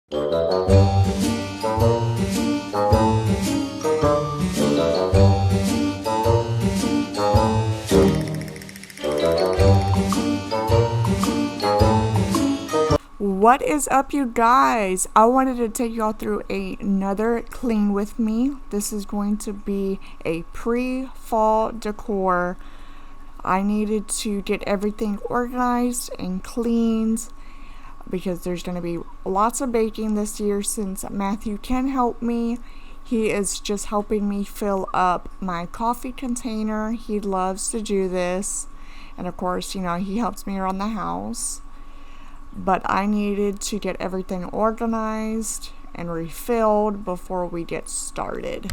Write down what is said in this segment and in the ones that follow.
What is up, you guys? I wanted to take y'all through another clean with me. This is going to be a pre-fall decor. I needed to get everything organized and cleaned because there's going to be lots of baking this year since Matthew can help me. He is just helping me fill up my coffee container. He loves to do this. And of course, he helps me around the house. But I needed to get everything organized and refilled before we get started.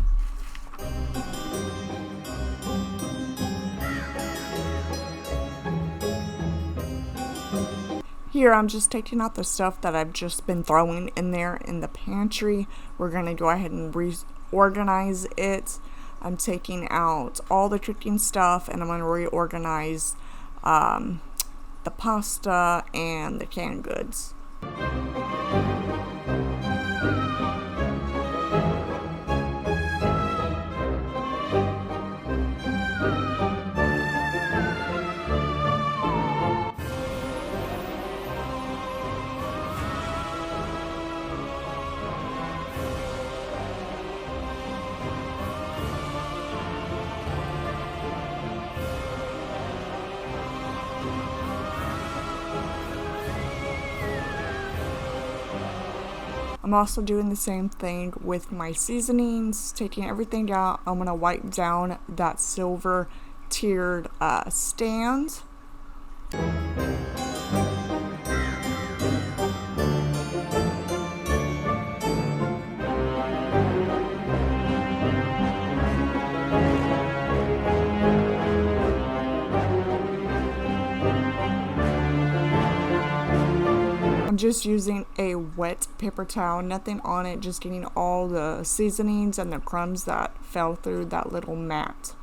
Here I'm just taking out the stuff that I've just been throwing in there in the pantry. We're going to go ahead and reorganize it. I'm taking out all the cooking stuff and I'm going to reorganize the pasta and the canned goods. I'm also doing the same thing with my seasonings, taking everything out. I'm going to wipe down that silver tiered stand. I'm just using a wet paper towel, nothing on it, just getting all the seasonings and the crumbs that fell through that little mat.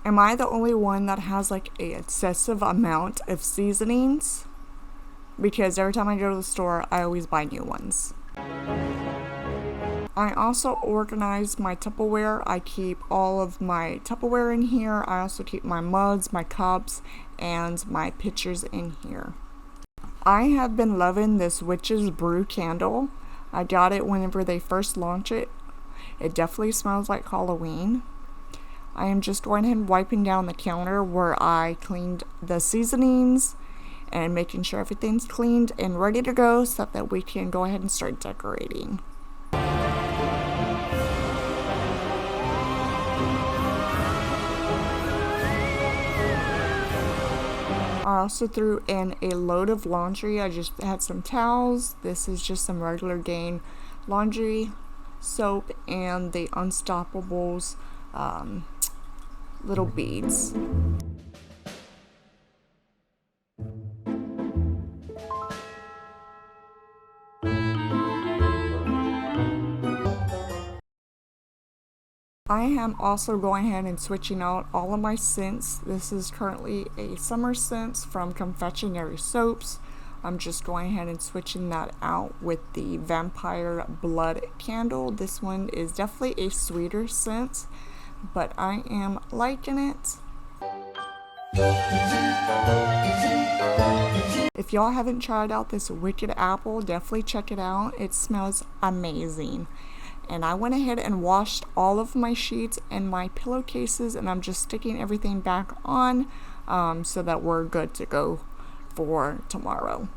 Am I the only one that has like a excessive amount of seasonings? Because every time I go to the store, I always buy new ones. I also organize my Tupperware. I keep all of my Tupperware in here. I also keep my mugs, my cups, and my pitchers in here. I have been loving this Witch's Brew candle. I got it whenever they first launched it. It definitely smells like Halloween. I am just going ahead and wiping down the counter where I cleaned the seasonings and making sure everything's cleaned and ready to go so that we can go ahead and start decorating. I also threw in a load of laundry. I just had some towels. This is just some regular Gain laundry soap and the Unstoppables little beads. I am also going ahead and switching out all of my scents. This is currently a summer scent from Confectionery Soaps. I'm just going ahead and switching that out with the Vampire Blood candle. This one is definitely a sweeter scent, but I am liking it. If y'all haven't tried out this Wicked Apple, definitely check it out. It smells amazing. And I went ahead and washed all of my sheets and my pillowcases, and I'm just sticking everything back on so that we're good to go for tomorrow.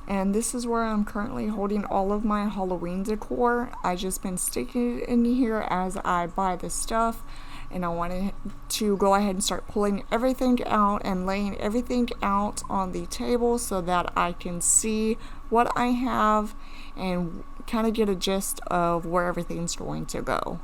And this is where I'm currently holding all of my Halloween decor. I just been sticking it in here as I buy the stuff, and I wanted to go ahead and start pulling everything out and laying everything out on the table so that I can see what I have and kind of get a gist of where everything's going to go.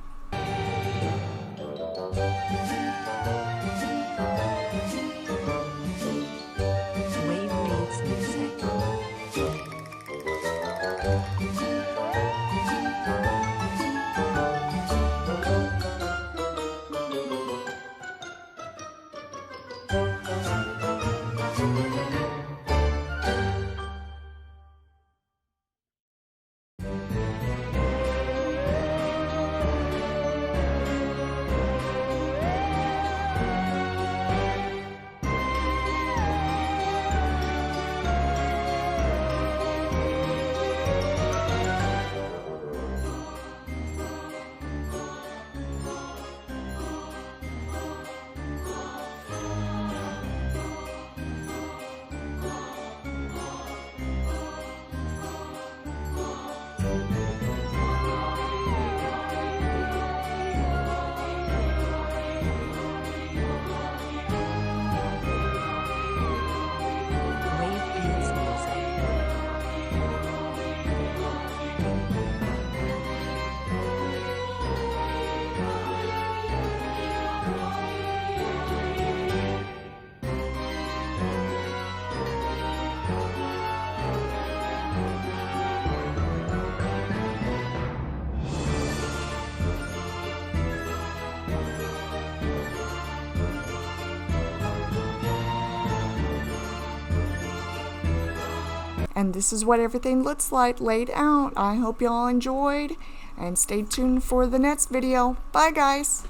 And this is what everything looks like laid out. I hope y'all enjoyed, and stay tuned for the next video. Bye guys!